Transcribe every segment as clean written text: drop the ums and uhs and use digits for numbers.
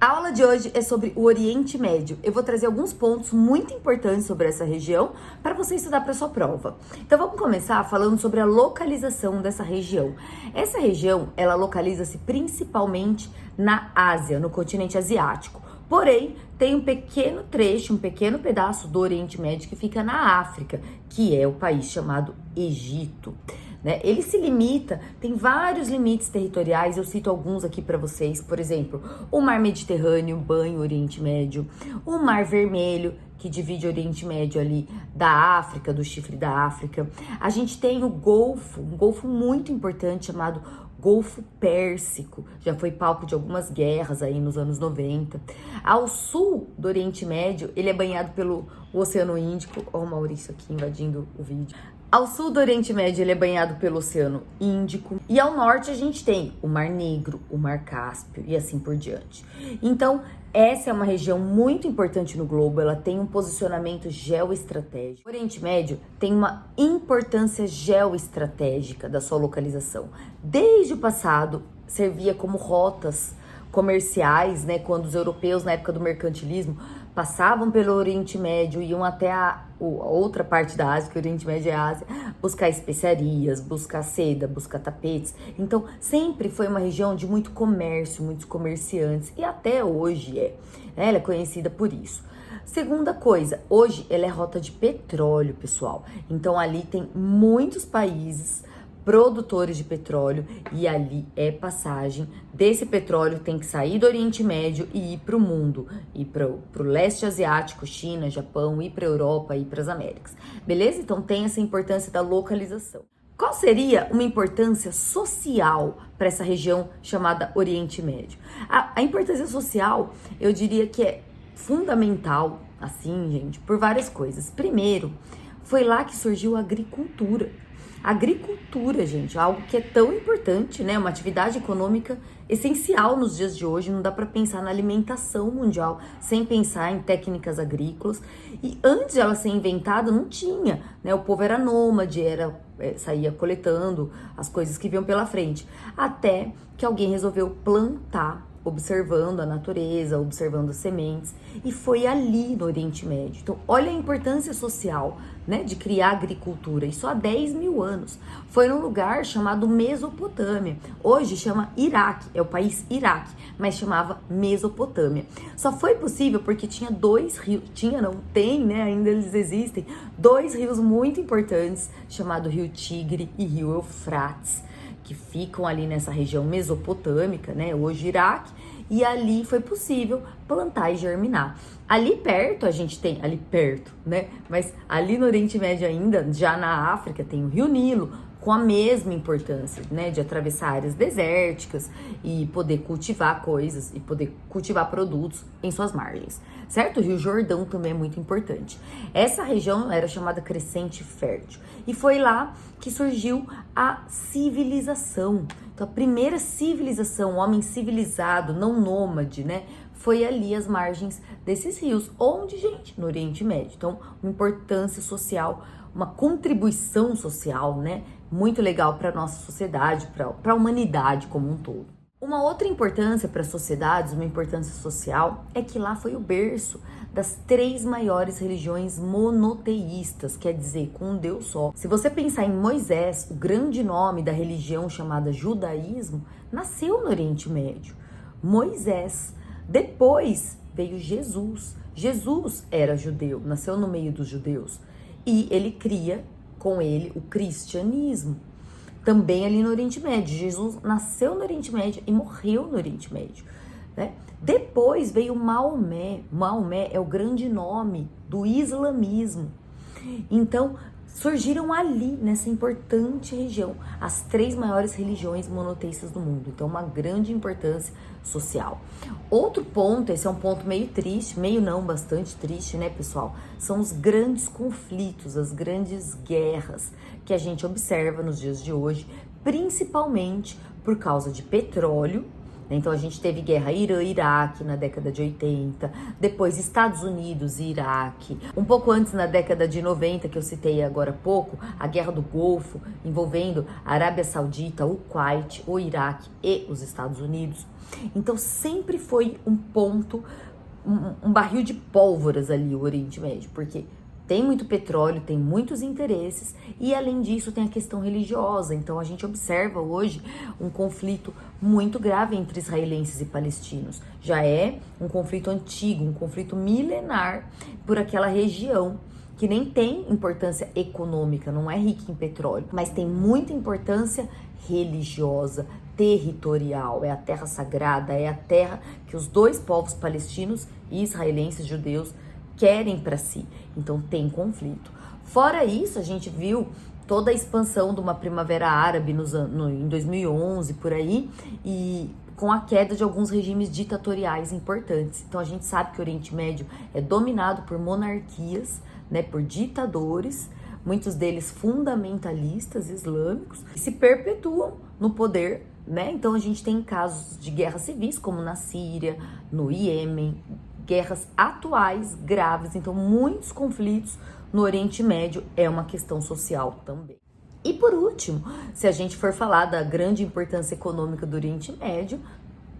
A aula de hoje é sobre o Oriente Médio. Eu vou trazer alguns pontos muito importantes sobre essa região para você estudar para sua prova. Então vamos começar falando sobre a localização dessa região. Essa região, ela localiza-se principalmente na Ásia, no continente asiático. Porém, tem um pequeno trecho, um pequeno pedaço do Oriente Médio que fica na África, que é o país chamado Egito. Ele se limita, tem vários limites territoriais, eu cito alguns aqui para vocês, por exemplo, o Mar Mediterrâneo, banha o Oriente Médio, o Mar Vermelho, que divide o Oriente Médio ali da África, do chifre da África. A gente tem o Golfo, um golfo muito importante chamado Golfo Pérsico, já foi palco de algumas guerras aí nos anos 90. Ao sul do Oriente Médio, ele é banhado pelo Oceano Índico. Ó, o Maurício aqui invadindo o vídeo. Ao sul do Oriente Médio, ele é banhado pelo Oceano Índico. E ao norte, a gente tem o Mar Negro, o Mar Cáspio e assim por diante. Então, essa é uma região muito importante no globo, ela tem um posicionamento geoestratégico. O Oriente Médio tem uma importância geoestratégica da sua localização. Desde o passado, servia como rotas comerciais, quando os europeus, na época do mercantilismo, passavam pelo Oriente Médio, iam até a outra parte da Ásia, que o Oriente Médio é a Ásia, buscar especiarias, buscar seda, buscar tapetes. Então, sempre foi uma região de muito comércio, muitos comerciantes, e até hoje ela é conhecida por isso. Segunda coisa, hoje ela é rota de petróleo, pessoal. Então, ali tem muitos países produtores de petróleo e ali é passagem desse petróleo, tem que sair do Oriente Médio e ir para o mundo, ir para o leste asiático, China, Japão, ir para a Europa, ir para as Américas, beleza? Então tem essa importância da localização. Qual seria uma importância social para essa região chamada Oriente Médio? A importância social, eu diria que é fundamental, assim, gente, por várias coisas. Primeiro, foi lá que surgiu a agricultura. Agricultura, gente, algo que é tão importante, uma atividade econômica essencial nos dias de hoje. Não dá para pensar na alimentação mundial sem pensar em técnicas agrícolas. E antes de ela ser inventada, não tinha, o povo era nômade, saía coletando as coisas que vinham pela frente. Até que alguém resolveu plantar, observando a natureza, observando as sementes, e foi ali no Oriente Médio. Então, olha a importância social, de criar agricultura, isso há 10 mil anos. Foi num lugar chamado Mesopotâmia, hoje chama Iraque, é o país Iraque, mas chamava Mesopotâmia. Só foi possível porque tinha dois rios, ainda eles existem, dois rios muito importantes, chamado Rio Tigre e Rio Eufrates, que ficam ali nessa região mesopotâmica, hoje Iraque, e ali foi possível plantar e germinar. Ali perto, a gente tem, mas ali no Oriente Médio ainda, já na África, tem o Rio Nilo, com a mesma importância, de atravessar áreas desérticas e poder cultivar coisas e poder cultivar produtos em suas margens, certo? O Rio Jordão também é muito importante. Essa região era chamada Crescente Fértil e foi lá que surgiu a civilização. Então, a primeira civilização, o homem civilizado, não nômade, foi ali às margens desses rios, onde, gente, no Oriente Médio. Então, uma importância social, uma contribuição social, muito legal para a nossa sociedade, para a humanidade como um todo. Uma outra importância para as sociedades, uma importância social, é que lá foi o berço das 3 maiores religiões monoteístas, quer dizer, com um Deus só. Se você pensar em Moisés, o grande nome da religião chamada judaísmo, nasceu no Oriente Médio. Moisés. Depois veio Jesus. Jesus era judeu, nasceu no meio dos judeus. E ele cria com ele o cristianismo, também ali no Oriente Médio. Jesus nasceu no Oriente Médio e morreu no Oriente Médio. Depois veio Maomé. Maomé é o grande nome do islamismo. Então, surgiram ali, nessa importante região, as 3 maiores religiões monoteístas do mundo. Então, uma grande importância social. Outro ponto, esse é um ponto meio triste, bastante triste, pessoal? São os grandes conflitos, as grandes guerras que a gente observa nos dias de hoje, principalmente por causa de petróleo, Então a gente teve guerra Irã-Iraque na década de 80, depois Estados Unidos e Iraque. Um pouco antes, na década de 90, que eu citei agora há pouco, a Guerra do Golfo, envolvendo a Arábia Saudita, o Kuwait, o Iraque e os Estados Unidos. Então sempre foi um ponto, um barril de pólvoras ali, o Oriente Médio, porque tem muito petróleo, tem muitos interesses e, além disso, tem a questão religiosa. Então, a gente observa hoje um conflito muito grave entre israelenses e palestinos. Já é um conflito antigo, um conflito milenar por aquela região que nem tem importância econômica, não é rica em petróleo, mas tem muita importância religiosa, territorial. É a terra sagrada, é a terra que os dois povos palestinos e israelenses, judeus, querem para si. Então tem conflito. Fora isso, a gente viu toda a expansão de uma primavera árabe em 2011, por aí, e com a queda de alguns regimes ditatoriais importantes. Então a gente sabe que o Oriente Médio é dominado por monarquias, né, por ditadores, muitos deles fundamentalistas islâmicos, que se perpetuam no poder, né? Então a gente tem casos de guerras civis, como na Síria, no Iêmen, guerras atuais graves. Então muitos conflitos no Oriente Médio é uma questão social também. E por último, se a gente for falar da grande importância econômica do Oriente Médio,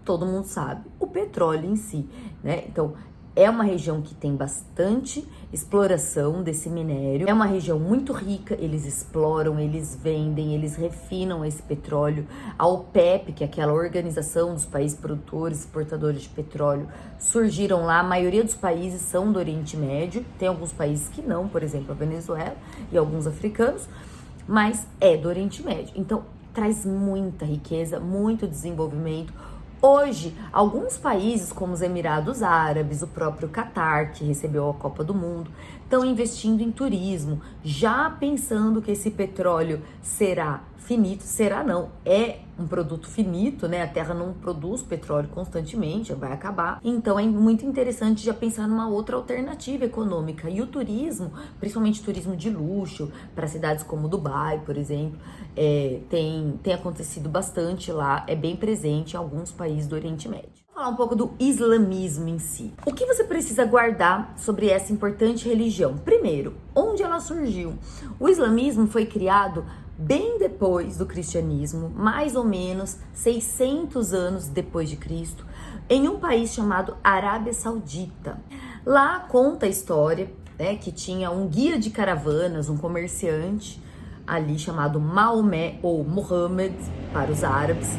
todo mundo sabe, o petróleo em si, né? Então é uma região que tem bastante exploração desse minério, é uma região muito rica, eles exploram, eles vendem, eles refinam esse petróleo. A OPEP, que é aquela organização dos países produtores, exportadores de petróleo, surgiram lá. A maioria dos países são do Oriente Médio, tem alguns países que não, por exemplo, a Venezuela e alguns africanos, mas é do Oriente Médio. Então traz muita riqueza, muito desenvolvimento. Hoje, alguns países, como os Emirados Árabes, o próprio Catar, que recebeu a Copa do Mundo, estão investindo em turismo, já pensando que esse petróleo será finito. Será não, é um produto finito, né? A Terra não produz petróleo constantemente, vai acabar. Então é muito interessante já pensar numa outra alternativa econômica. E o turismo, principalmente turismo de luxo, para cidades como Dubai, por exemplo, tem acontecido bastante lá, é bem presente em alguns países do Oriente Médio. Vou falar um pouco do islamismo em si. O que você precisa guardar sobre essa importante religião? Primeiro, onde ela surgiu? O islamismo foi criado bem depois do cristianismo, mais ou menos 600 anos depois de Cristo, em um país chamado Arábia Saudita. Lá conta a história, né, que tinha um guia de caravanas, um comerciante ali chamado Maomé, ou Muhammad para os árabes,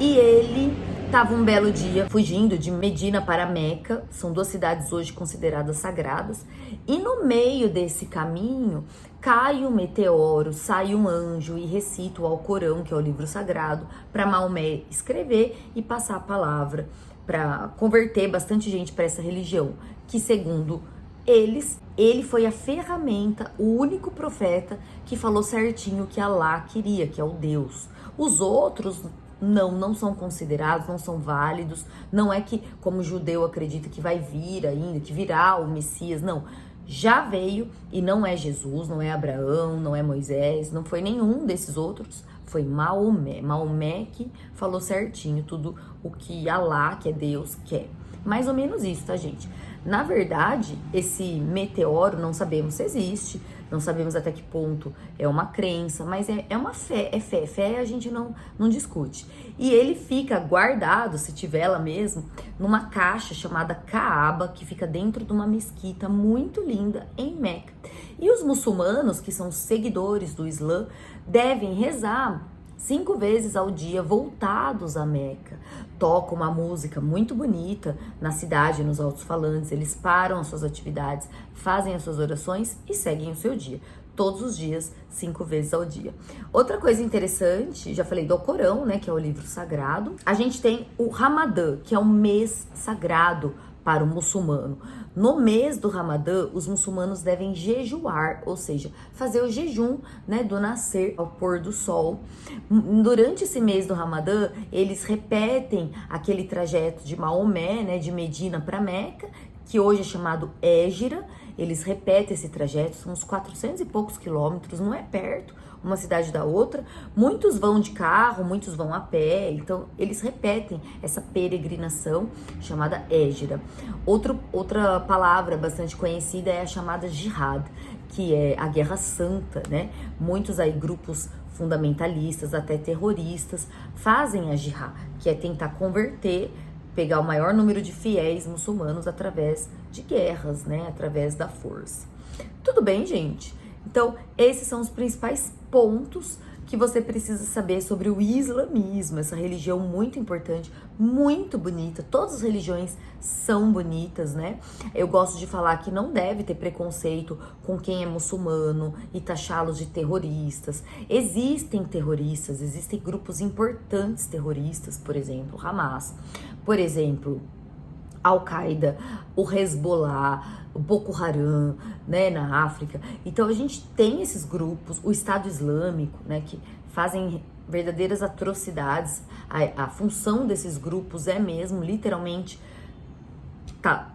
e ele estava um belo dia fugindo de Medina para Meca, são duas cidades hoje consideradas sagradas, e no meio desse caminho cai um meteoro, sai um anjo e recita o Alcorão, que é o livro sagrado, para Maomé escrever e passar a palavra, para converter bastante gente para essa religião, que segundo ele foi a ferramenta, o único profeta que falou certinho o que Alá queria, que é o Deus. Os outros não são considerados, não são válidos. Não é que, como o judeu acredita que vai vir ainda, que virá o Messias, não. Já veio e não é Jesus, não é Abraão, não é Moisés, não foi nenhum desses outros. Foi Maomé. Maomé que falou certinho tudo o que Alá, que é Deus, quer. Mais ou menos isso, tá, gente? Na verdade, esse meteoro não sabemos se existe, não sabemos até que ponto é uma crença, mas é uma fé, é fé. Fé a gente não discute. E ele fica guardado, se tiver lá mesmo, numa caixa chamada Kaaba, que fica dentro de uma mesquita muito linda em Meca. E os muçulmanos, que são seguidores do Islã, devem rezar 5 vezes ao dia voltados a Meca. Tocam uma música muito bonita na cidade, nos alto-falantes, eles param as suas atividades, fazem as suas orações e seguem o seu dia. Todos os dias, 5 vezes ao dia. Outra coisa interessante, já falei do Alcorão, né, que é o livro sagrado. A gente tem o Ramadã, que é um mês sagrado para o muçulmano. No mês do Ramadã, os muçulmanos devem jejuar, ou seja, fazer o jejum, né, do nascer ao pôr do sol. Durante esse mês do Ramadã, eles repetem aquele trajeto de Maomé, né, de Medina para Meca, que hoje é chamado Hégira, Eles repetem esse trajeto, são uns 400 e poucos quilômetros, não é perto uma cidade da outra. Muitos vão de carro, muitos vão a pé, então eles repetem essa peregrinação chamada hégira. Outra palavra bastante conhecida é a chamada jihad, que é a guerra santa, né? Muitos aí grupos fundamentalistas, até terroristas, fazem a jihad, que é tentar converter, pegar o maior número de fiéis muçulmanos através de guerras, né? Através da força. Tudo bem, gente? Então, esses são os principais pontos que você precisa saber sobre o islamismo, essa religião muito importante, muito bonita. Todas as religiões são bonitas, né? Eu gosto de falar que não deve ter preconceito com quem é muçulmano e taxá-los de terroristas. Existem terroristas, existem grupos importantes terroristas, por exemplo, Hamas, por exemplo, Al-Qaeda, o Hezbollah, o Boko Haram, né, na África. Então a gente tem esses grupos, o Estado Islâmico, né, que fazem verdadeiras atrocidades. A função desses grupos é mesmo, literalmente,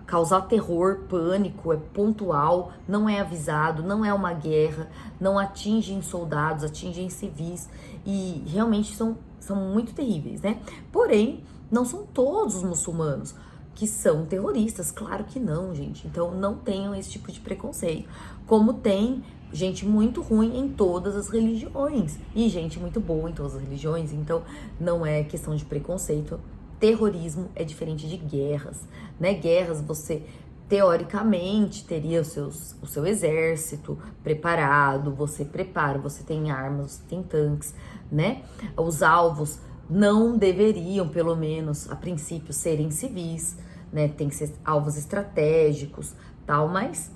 causar terror, pânico, é pontual, não é avisado, não é uma guerra, não atingem soldados, atingem civis e realmente são muito terríveis, né? Porém, não são todos os muçulmanos que são terroristas, claro que não, gente. Então não tenham esse tipo de preconceito. Como tem gente muito ruim em todas as religiões e gente muito boa em todas as religiões, então não é questão de preconceito. Terrorismo é diferente de guerras, né? Guerras você teoricamente teria o seu exército preparado, você prepara, você tem armas, você tem tanques, né? Os alvos não deveriam, pelo menos a princípio, serem civis, né? Tem que ser alvos estratégicos, tal, mas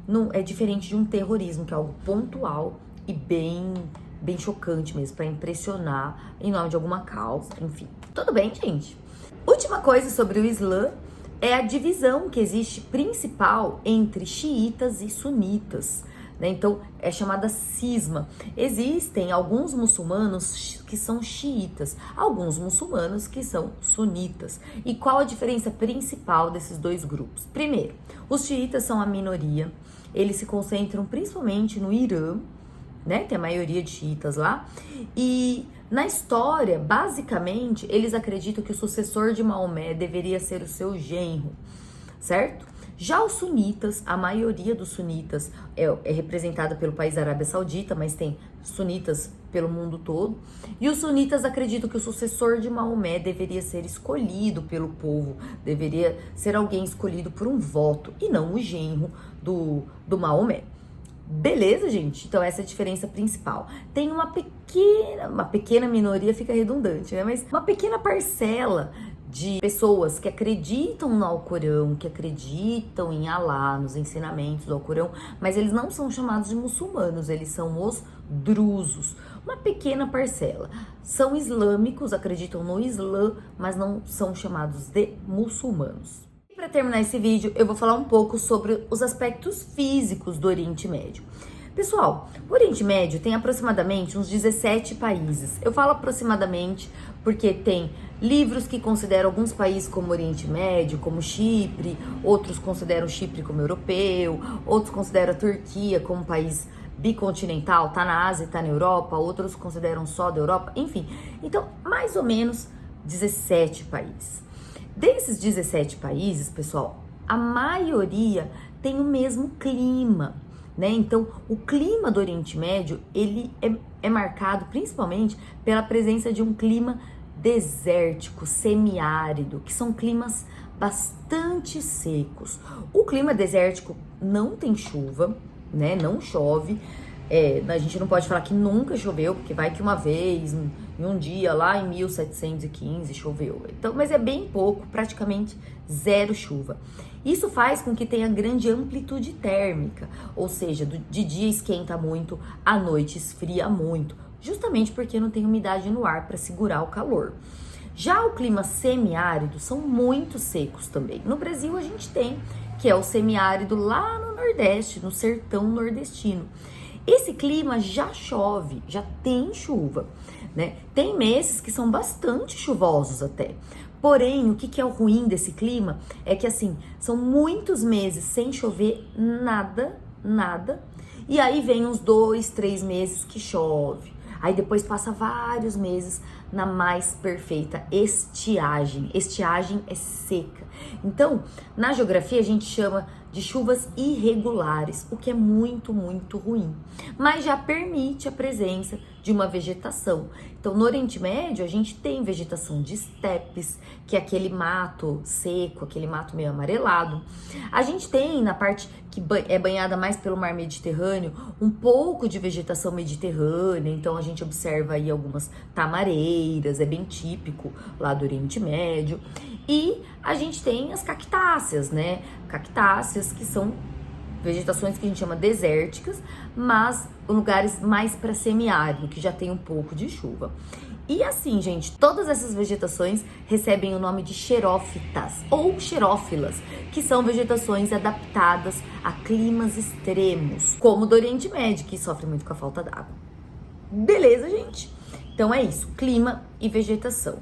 não é diferente de um terrorismo, que é algo pontual e bem chocante mesmo, para impressionar em nome de alguma causa, enfim. Tudo bem, gente? Última coisa sobre o Islã é a divisão que existe principal entre xiitas e sunitas, né? Então é chamada cisma. Existem alguns muçulmanos que são xiitas, alguns muçulmanos que são sunitas. E qual a diferença principal desses dois grupos? Primeiro, os xiitas são a minoria, eles se concentram principalmente no Irã, né? Tem a maioria de xiitas lá. E na história, basicamente, eles acreditam que o sucessor de Maomé deveria ser o seu genro, certo? Já os sunitas, a maioria dos sunitas é representada pelo país da Arábia Saudita, mas tem sunitas pelo mundo todo. E os sunitas acreditam que o sucessor de Maomé deveria ser escolhido pelo povo, deveria ser alguém escolhido por um voto, e não o genro do Maomé. Beleza, gente? Então essa é a diferença principal. Tem uma pequena minoria, fica redundante, né? Mas uma pequena parcela de pessoas que acreditam no Alcorão, que acreditam em Alá, nos ensinamentos do Alcorão, mas eles não são chamados de muçulmanos, eles são os drusos. Uma pequena parcela. São islâmicos, acreditam no Islã, mas não são chamados de muçulmanos. Para terminar esse vídeo, eu vou falar um pouco sobre os aspectos físicos do Oriente Médio. Pessoal, o Oriente Médio tem aproximadamente uns 17 países. Eu falo aproximadamente porque tem livros que consideram alguns países como Oriente Médio, como Chipre, outros consideram Chipre como europeu, outros consideram a Turquia como país bicontinental, tá na Ásia e tá na Europa, outros consideram só da Europa, enfim. Então, mais ou menos 17 países. Desses 17 países, pessoal, a maioria tem o mesmo clima, né? Então, o clima do Oriente Médio, ele é marcado principalmente pela presença de um clima desértico, semiárido, que são climas bastante secos. O clima desértico não tem chuva, né? Não chove. A gente não pode falar que nunca choveu, porque vai que uma vez, em um dia lá em 1715 choveu. Então, mas é bem pouco, praticamente zero chuva. Isso faz com que tenha grande amplitude térmica, ou seja, de dia esquenta muito, à noite esfria muito, justamente porque não tem umidade no ar para segurar o calor. Já o clima semiárido são muito secos também. No Brasil a gente tem, que é o semiárido lá no Nordeste, no sertão nordestino. Esse clima já chove, já tem chuva, né? Tem meses que são bastante chuvosos até. Porém, o que é o ruim desse clima é que, assim, são muitos meses sem chover nada. E aí vem uns 2, 3 meses que chove. Aí depois passa vários meses na mais perfeita estiagem. Estiagem é seca. Então, na geografia a gente chama de chuvas irregulares, o que é muito ruim. Mas já permite a presença de uma vegetação. Então, no Oriente Médio, a gente tem vegetação de estepes, que é aquele mato seco, aquele mato meio amarelado. A gente tem, na parte que é banhada mais pelo mar Mediterrâneo, um pouco de vegetação mediterrânea. Então, a gente observa aí algumas tamareiras, é bem típico lá do Oriente Médio. E a gente tem as cactáceas, né? Cactáceas que são vegetações que a gente chama desérticas, mas lugares mais para semiárido, que já tem um pouco de chuva. E assim, gente, todas essas vegetações recebem o nome de xerófitas ou xerófilas, que são vegetações adaptadas a climas extremos, como o do Oriente Médio, que sofre muito com a falta d'água. Beleza, gente? Então é isso, clima e vegetação.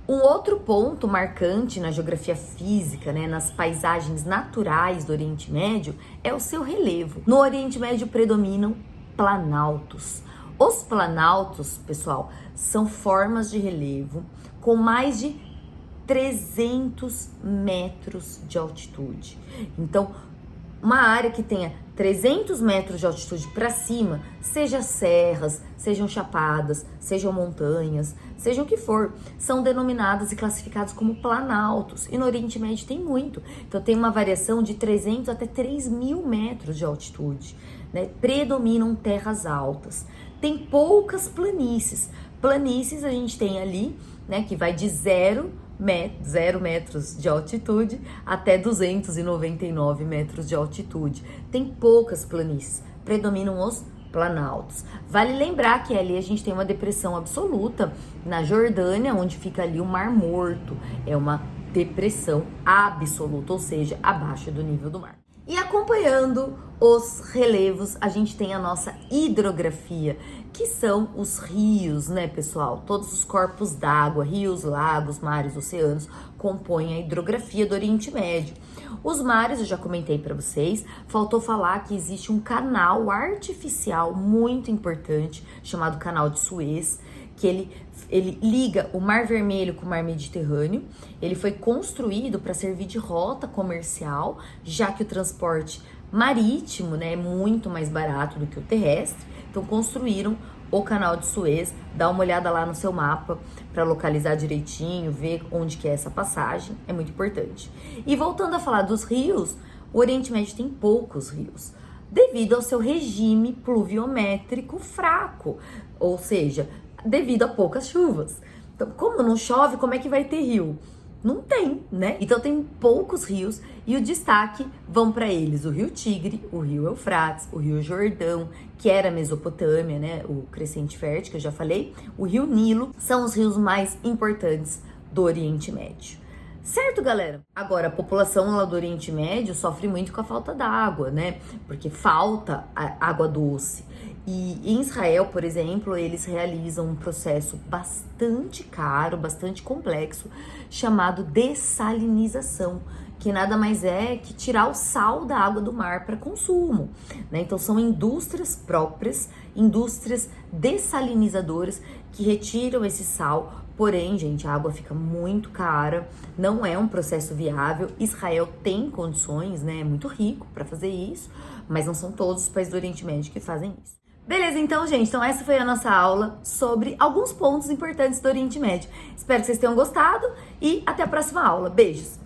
Um outro ponto marcante na geografia física, né, nas paisagens naturais do Oriente Médio, é o seu relevo. No Oriente Médio predominam planaltos. Os planaltos, pessoal, são formas de relevo com mais de 300 metros de altitude. Então, uma área que tenha 300 metros de altitude para cima, seja serras, sejam chapadas, sejam montanhas, seja o que for, são denominadas e classificadas como planaltos. E no Oriente Médio tem muito. Então tem uma variação de 300 até 3.000 metros de altitude, né? Predominam terras altas. Tem poucas planícies. Planícies a gente tem ali, né, que vai de 0 metros de altitude até 299 metros de altitude. Tem poucas planícies, predominam os planaltos. Vale lembrar que ali a gente tem uma depressão absoluta na Jordânia, onde fica ali o Mar Morto. É uma depressão absoluta, ou seja, abaixo do nível do mar. E acompanhando os relevos, a gente tem a nossa hidrografia, que são os rios, né, pessoal? Todos os corpos d'água, rios, lagos, mares, oceanos, compõem a hidrografia do Oriente Médio. Os mares, eu já comentei para vocês, faltou falar que existe um canal artificial muito importante, chamado Canal de Suez, que ele liga o Mar Vermelho com o Mar Mediterrâneo. Ele foi construído para servir de rota comercial, já que o transporte marítimo, né, é muito mais barato do que o terrestre. Então construíram o Canal de Suez. Dá uma olhada lá no seu mapa para localizar direitinho, ver onde que é essa passagem, é muito importante. E voltando a falar dos rios, o Oriente Médio tem poucos rios, devido ao seu regime pluviométrico fraco, ou seja, devido a poucas chuvas. Então, como não chove, como é que vai ter rio? Não tem, né? Então tem poucos rios e o destaque vão para eles: o Rio Tigre, o Rio Eufrates, o Rio Jordão, que era a Mesopotâmia, né? O Crescente Fértil, que eu já falei, o Rio Nilo, são os rios mais importantes do Oriente Médio. Certo, galera? Agora, a população lá do Oriente Médio sofre muito com a falta d'água, né? Porque falta água doce. E em Israel, por exemplo, eles realizam um processo bastante caro, bastante complexo, chamado dessalinização, que nada mais é que tirar o sal da água do mar para consumo, né? Então são indústrias próprias, indústrias dessalinizadoras que retiram esse sal. Porém, gente, a água fica muito cara, não é um processo viável. Israel tem condições, né? É muito rico para fazer isso, mas não são todos os países do Oriente Médio que fazem isso. Beleza, então, gente, então essa foi a nossa aula sobre alguns pontos importantes do Oriente Médio. Espero que vocês tenham gostado e até a próxima aula. Beijos!